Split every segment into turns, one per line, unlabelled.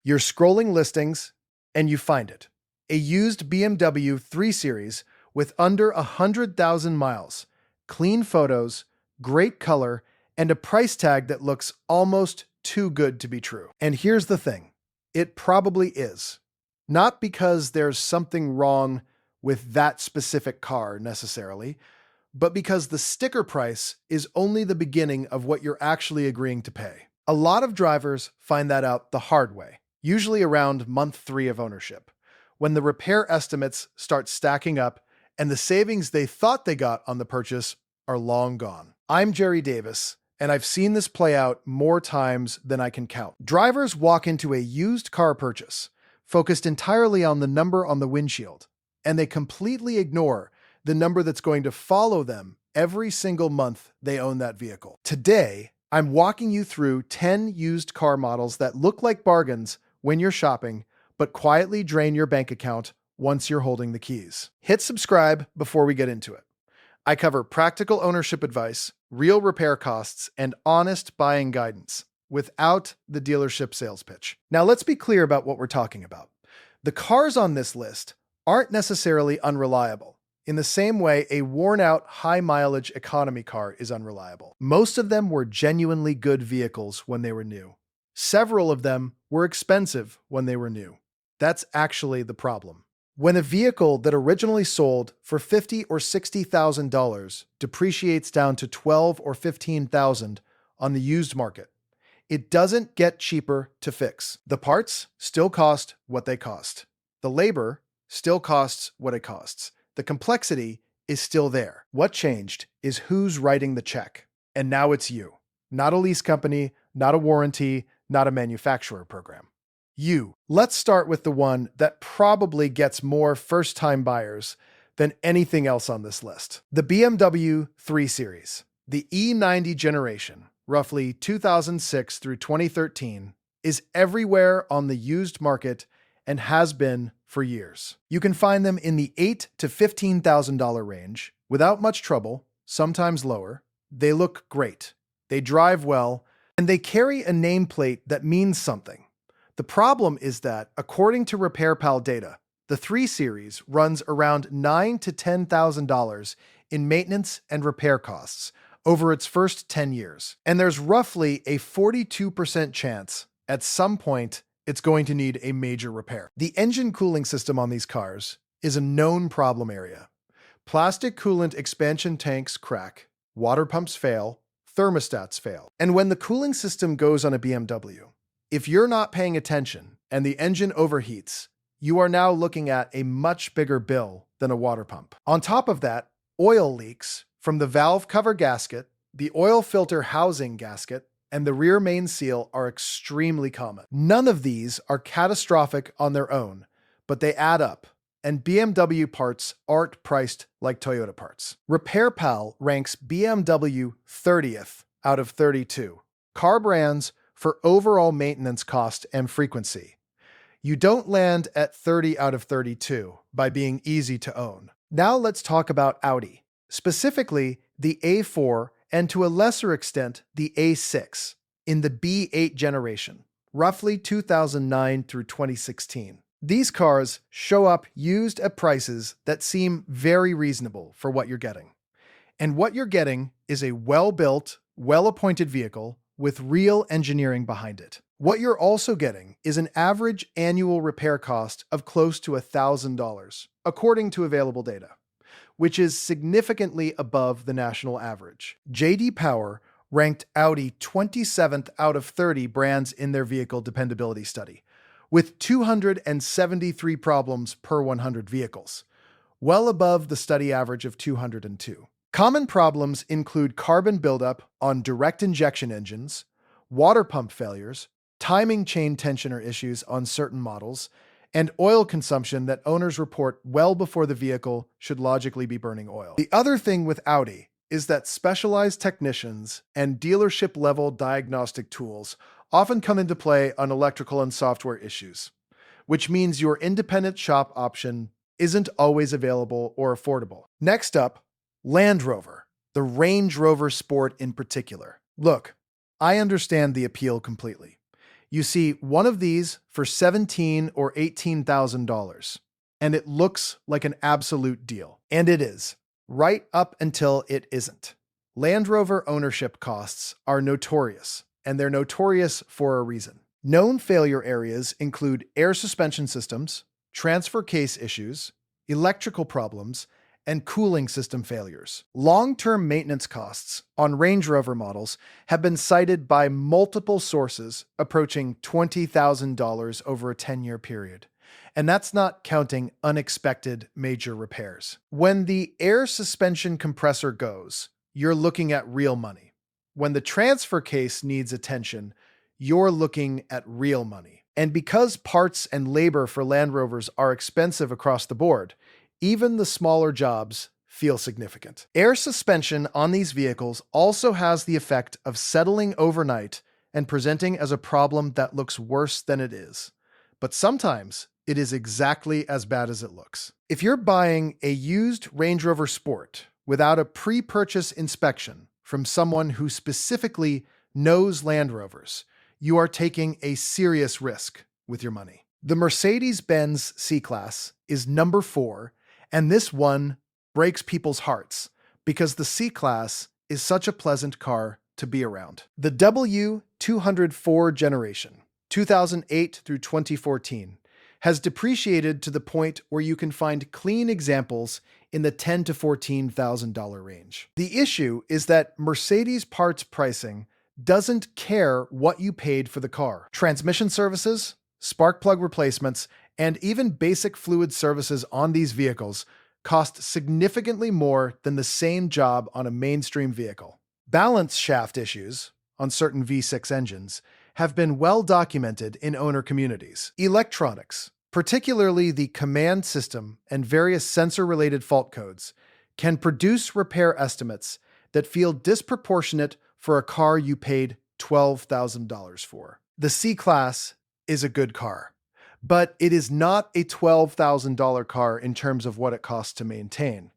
You're scrolling listings and you find it. A used BMW 3 Series with under 100,000 miles, clean photos, great color, and a price tag that looks almost too good to be true. And here's the thing, it probably is. Not because there's something wrong with that specific car necessarily, but because the sticker price is only the beginning of what you're actually agreeing to pay. A lot of drivers find that out the hard way, usually around month 3 of ownership, when the repair estimates start stacking up and the savings they thought they got on the purchase are long gone. I'm Jerry Davis, and I've seen this play out more times than I can count. Drivers walk into a used car purchase, focused entirely on the number on the windshield, and they completely ignore the number that's going to follow them every single month they own that vehicle. Today, I'm walking you through 10 used car models that look like bargains when you're shopping, but quietly drain your bank account once you're holding the keys. Hit subscribe before we get into it. I cover practical ownership advice, real repair costs, and honest buying guidance without the dealership sales pitch. Now let's be clear about what we're talking about. The cars on this list aren't necessarily unreliable, in the same way a worn-out, high-mileage economy car is unreliable. Most of them were genuinely good vehicles when they were new. Several of them were expensive when they were new. That's actually the problem. When a vehicle that originally sold for $50,000 or $60,000 depreciates down to $12,000 or $15,000 on the used market, it doesn't get cheaper to fix. The parts still cost what they cost. The labor still costs what it costs. The complexity is still there. What changed is who's writing the check. And now it's you. Not a lease company, not a warranty, not a manufacturer program. You. Let's start with the one that probably gets more first-time buyers than anything else on this list. The BMW 3 Series. The E90 generation, roughly 2006 through 2013, is everywhere on the used market and has been for years. You can find them in the $8,000 to $15,000 range without much trouble, sometimes lower. They look great. They drive well, and they carry a nameplate that means something. The problem is that, according to RepairPal data, the 3 Series runs around $9,000 to $10,000 in maintenance and repair costs over its first 10 years. And there's roughly a 42% chance at some point it's going to need a major repair. The engine cooling system on these cars is a known problem area. Plastic coolant expansion tanks crack, water pumps fail, thermostats fail. And when the cooling system goes on a BMW, if you're not paying attention and the engine overheats, you are now looking at a much bigger bill than a water pump. On top of that, oil leaks from the valve cover gasket, the oil filter housing gasket, and the rear main seal are extremely common. None of these are catastrophic on their own, but they add up, and BMW parts aren't priced like Toyota parts. RepairPal ranks BMW 30th out of 32 car brands for overall maintenance cost and frequency. You don't land at 30 out of 32 by being easy to own. Now let's talk about Audi, specifically the A4 and to a lesser extent the A6 in the B8 generation, roughly 2009 through 2016. These cars show up used at prices that seem very reasonable for what you're getting. And what you're getting is a well-built, well-appointed vehicle with real engineering behind it. What you're also getting is an average annual repair cost of close to $1,000, according to available data, which is significantly above the national average. J.D. Power ranked Audi 27th out of 30 brands in their vehicle dependability study, with 273 problems per 100 vehicles, well above the study average of 202. Common problems include carbon buildup on direct injection engines, water pump failures, timing chain tensioner issues on certain models, and oil consumption that owners report well before the vehicle should logically be burning oil. The other thing with Audi is that specialized technicians and dealership-level diagnostic tools often come into play on electrical and software issues, which means your independent shop option isn't always available or affordable. Next up, Land Rover, the Range Rover Sport in particular. Look, I understand the appeal completely. You see one of these for $17,000 or $18,000, and it looks like an absolute deal. And it is, right up until it isn't. Land Rover ownership costs are notorious, and they're notorious for a reason. Known failure areas include air suspension systems, transfer case issues, electrical problems, and cooling system failures. Long-term maintenance costs on Range Rover models have been cited by multiple sources approaching $20,000 over a 10-year period. And that's not counting unexpected major repairs. When the air suspension compressor goes, you're looking at real money. When the transfer case needs attention, you're looking at real money. And because parts and labor for Land Rovers are expensive across the board, even the smaller jobs feel significant. Air suspension on these vehicles also has the effect of settling overnight and presenting as a problem that looks worse than it is. But sometimes it is exactly as bad as it looks. If you're buying a used Range Rover Sport without a pre-purchase inspection from someone who specifically knows Land Rovers, you are taking a serious risk with your money. The Mercedes-Benz C-Class is number 4, and this one breaks people's hearts because the C-Class is such a pleasant car to be around. The W204 generation, 2008 through 2014, has depreciated to the point where you can find clean examples in the $10,000 to $14,000 range. The issue is that Mercedes parts pricing doesn't care what you paid for the car. Transmission services, spark plug replacements, and even basic fluid services on these vehicles cost significantly more than the same job on a mainstream vehicle. Balance shaft issues on certain V6 engines have been well documented in owner communities. Electronics, particularly the command system and various sensor-related fault codes, can produce repair estimates that feel disproportionate for a car you paid $12,000 for. The C-Class is a good car, but it is not a $12,000 car in terms of what it costs to maintain.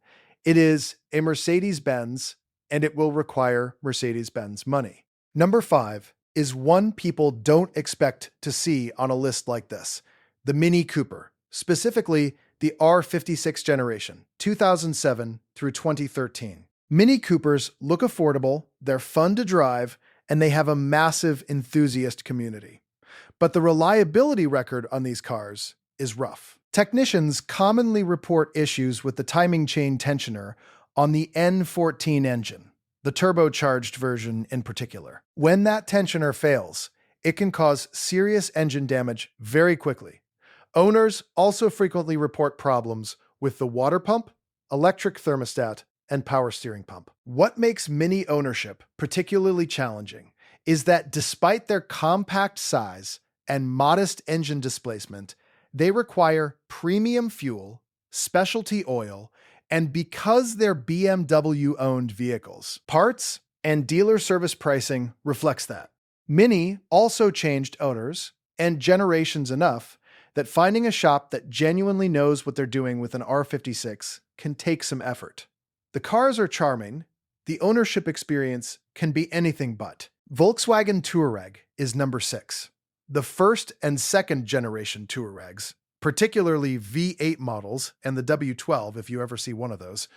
It is a Mercedes-Benz, and it will require Mercedes-Benz money. Number 5 is one people don't expect to see on a list like this: the Mini Cooper, specifically the R56 generation, 2007 through 2013. Mini Coopers look affordable, they're fun to drive, and they have a massive enthusiast community. But the reliability record on these cars is rough. Technicians commonly report issues with the timing chain tensioner on the N14 engine, the turbocharged version in particular. When that tensioner fails, it can cause serious engine damage very quickly. Owners also frequently report problems with the water pump, electric thermostat, and power steering pump. What makes Mini ownership particularly challenging is that despite their compact size and modest engine displacement, they require premium fuel, specialty oil, and because they're BMW-owned vehicles, parts and dealer service pricing reflects that. Mini also changed owners and generations enough that finding a shop that genuinely knows what they're doing with an R56 can take some effort. The cars are charming. The ownership experience can be anything but. Volkswagen Touareg is number 6. The first and second generation Touaregs, particularly V8 models and the W12 if you ever see one of those,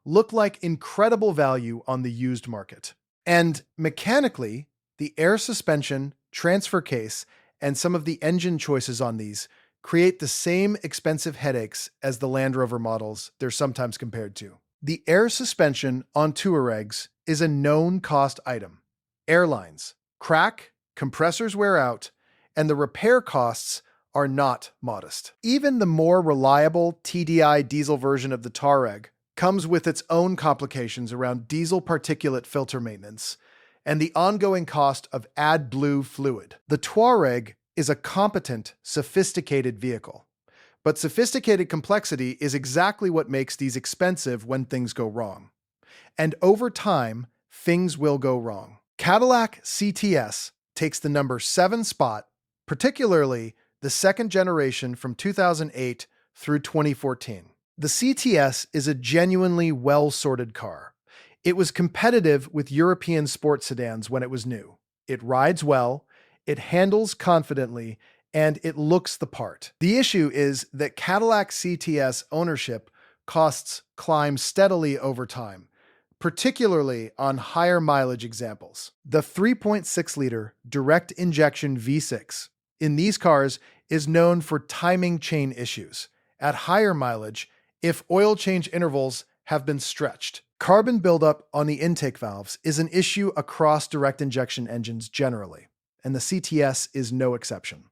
look like incredible value on the used market. And mechanically, the air suspension, transfer case, and some of the engine choices on these create the same expensive headaches as the Land Rover models they're sometimes compared to. The air suspension on Touaregs is a known cost item. Airlines crack, compressors wear out, and the repair costs are not modest. Even the more reliable TDI diesel version of the Touareg comes with its own complications around diesel particulate filter maintenance and the ongoing cost of AdBlue fluid. The Touareg is a competent, sophisticated vehicle, but sophisticated complexity is exactly what makes these expensive when things go wrong. And over time, things will go wrong. Cadillac CTS takes the number 7 spot, particularly the second generation from 2008 through 2014. The CTS is a genuinely well-sorted car. It was competitive with European sports sedans when it was new. It rides well, it handles confidently, and it looks the part. The issue is that Cadillac CTS ownership costs climb steadily over time, particularly on higher mileage examples. The 3.6-liter direct injection V6 in these cars is known for timing chain issues. At higher mileage, if oil change intervals have been stretched. Carbon buildup on the intake valves is an issue across direct injection engines generally, and the CTS is no exception.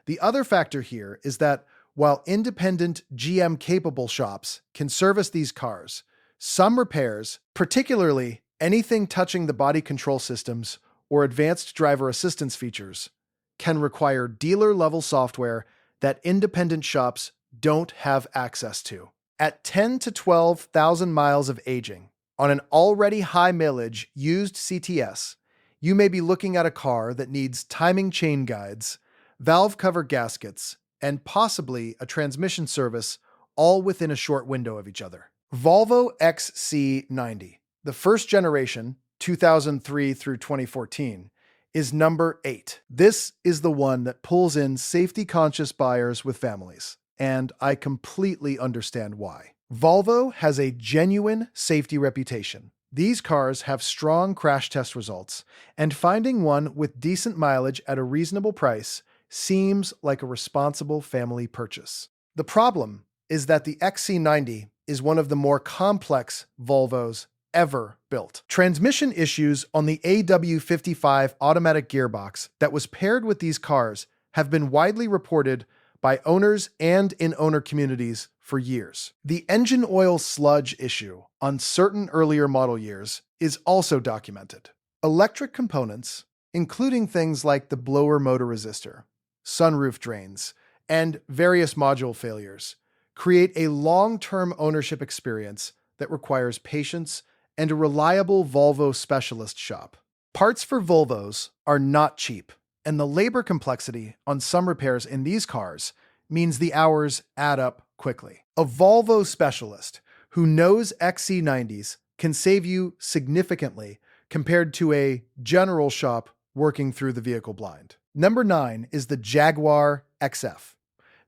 The other factor here is that while independent GM-capable shops can service these cars, some repairs, particularly anything touching the body control systems or advanced driver assistance features, can require dealer-level software that independent shops don't have access to. At 10 to 12,000 miles of aging, on an already high mileage used CTS, you may be looking at a car that needs timing chain guides, valve cover gaskets, and possibly a transmission service, all within a short window of each other. Volvo XC90, the first generation, 2003 through 2014, is number 8. This is the one that pulls in safety-conscious buyers with families, and I completely understand why. Volvo has a genuine safety reputation. These cars have strong crash test results, and finding one with decent mileage at a reasonable price seems like a responsible family purchase. The problem is that the XC90 is one of the more complex Volvos ever built. Transmission issues on the AW55 automatic gearbox that was paired with these cars have been widely reported by owners and in owner communities for years. The engine oil sludge issue on certain earlier model years is also documented. Electric components, including things like the blower motor resistor, sunroof drains, and various module failures, create a long-term ownership experience that requires patience and a reliable Volvo specialist shop. Parts for Volvos are not cheap, and the labor complexity on some repairs in these cars means the hours add up quickly. A Volvo specialist who knows XC90s can save you significantly compared to a general shop working through the vehicle blind. Number 9 is the Jaguar XF,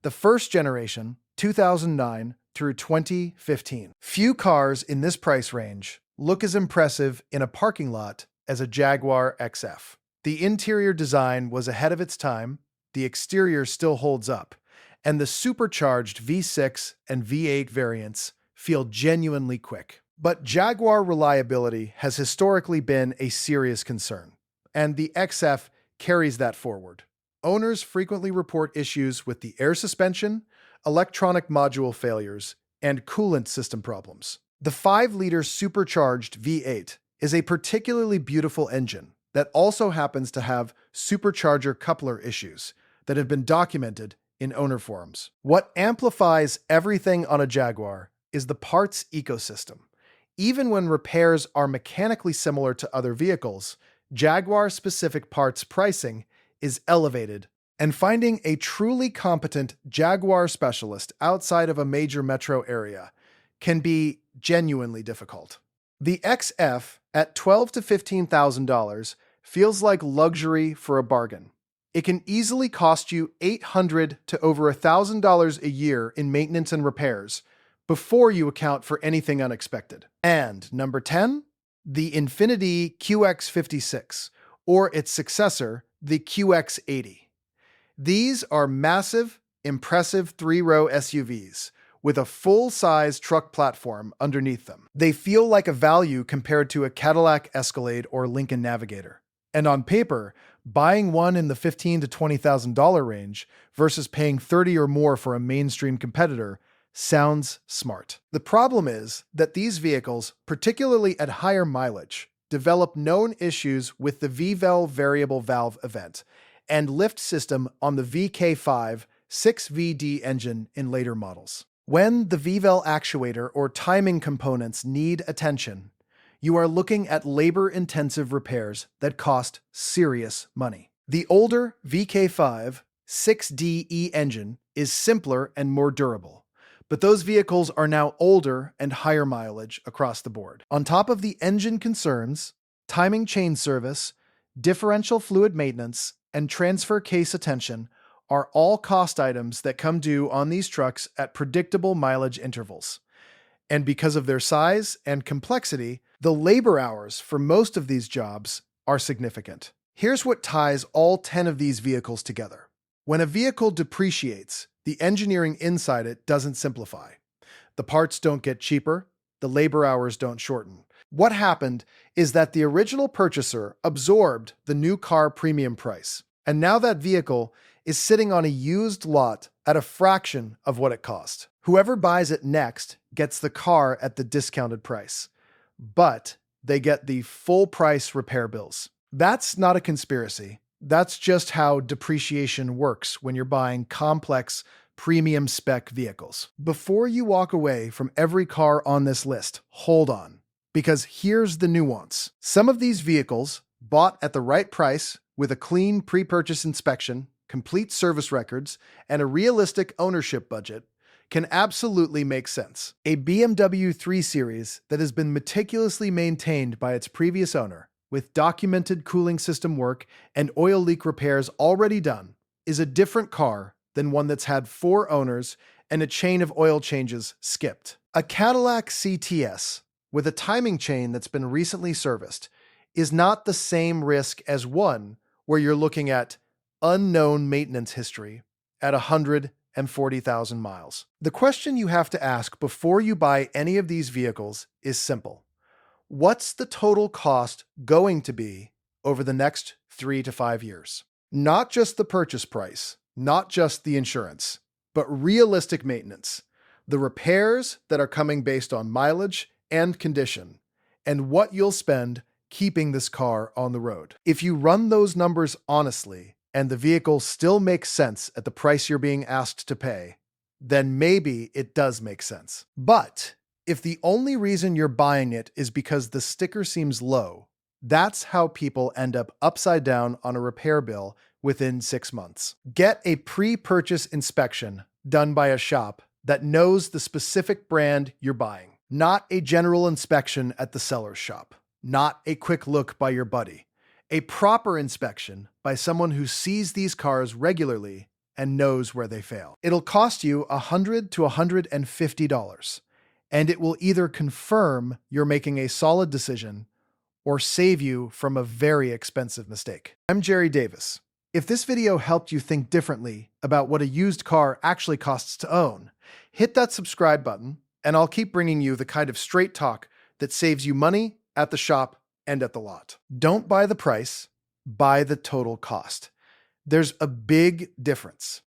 the first generation, 2009 through 2015. Few cars in this price range look as impressive in a parking lot as a Jaguar XF. The interior design was ahead of its time, the exterior still holds up, and the supercharged V6 and V8 variants feel genuinely quick. But Jaguar reliability has historically been a serious concern, and the XF carries that forward. Owners frequently report issues with the air suspension, electronic module failures, and coolant system problems. The 5-liter supercharged V8 is a particularly beautiful engine that also happens to have supercharger coupler issues that have been documented in owner forums. What amplifies everything on a Jaguar is the parts ecosystem. Even when repairs are mechanically similar to other vehicles, Jaguar-specific parts pricing is elevated, and finding a truly competent Jaguar specialist outside of a major metro area can be genuinely difficult. The XF at $12,000 to $15,000 feels like luxury for a bargain. It can easily cost you $800 to over $1,000 a year in maintenance and repairs before you account for anything unexpected. And number 10, the Infiniti QX56, or its successor, the QX80. These are massive, impressive 3-row SUVs with a full-size truck platform underneath them. They feel like a value compared to a Cadillac Escalade or Lincoln Navigator. And on paper, buying one in the $15,000 to $20,000 range versus paying $30,000 or more for a mainstream competitor sounds smart. The problem is that these vehicles, particularly at higher mileage, develop known issues with the V-Vel variable valve event and lift system on the VK5 6VD engine in later models. When the V-Vel actuator or timing components need attention, you are looking at labor-intensive repairs that cost serious money. The older VK5 6DE engine is simpler and more durable, but those vehicles are now older and higher mileage across the board. On top of the engine concerns, timing chain service, differential fluid maintenance, and transfer case attention are all cost items that come due on these trucks at predictable mileage intervals. And because of their size and complexity, the labor hours for most of these jobs are significant. Here's what ties all 10 of these vehicles together. When a vehicle depreciates, the engineering inside it doesn't simplify. The parts don't get cheaper, the labor hours don't shorten. What happened is that the original purchaser absorbed the new car premium price, and now that vehicle is sitting on a used lot at a fraction of what it cost. Whoever buys it next gets the car at the discounted price, but they get the full price repair bills. That's not a conspiracy. That's just how depreciation works when you're buying complex, premium spec vehicles. Before you walk away from every car on this list, hold on, because here's the nuance. Some of these vehicles, bought at the right price with a clean pre-purchase inspection, complete service records, and a realistic ownership budget, can absolutely make sense. A BMW 3 Series that has been meticulously maintained by its previous owner, with documented cooling system work and oil leak repairs already done, is a different car than one that's had 4 owners and a chain of oil changes skipped. A Cadillac CTS with a timing chain that's been recently serviced is not the same risk as one where you're looking at unknown maintenance history at 140,000 miles. The question you have to ask before you buy any of these vehicles is simple. What's the total cost going to be over the next 3 to 5 years? Not just the purchase price, not just the insurance, but realistic maintenance, the repairs that are coming based on mileage and condition, and what you'll spend keeping this car on the road. If you run those numbers honestly, and the vehicle still makes sense at the price you're being asked to pay, then maybe it does make sense. But if the only reason you're buying it is because the sticker seems low, that's how people end up upside down on a repair bill within 6 months. Get a pre-purchase inspection done by a shop that knows the specific brand you're buying, not a general inspection at the seller's shop, not a quick look by your buddy. A proper inspection by someone who sees these cars regularly and knows where they fail. It'll cost you $100 to $150, and it will either confirm you're making a solid decision or save you from a very expensive mistake. I'm Jerry Davis. If this video helped you think differently about what a used car actually costs to own, hit that subscribe button, and I'll keep bringing you the kind of straight talk that saves you money at the shop and at the lot. Don't buy the price, buy the total cost. There's a big difference.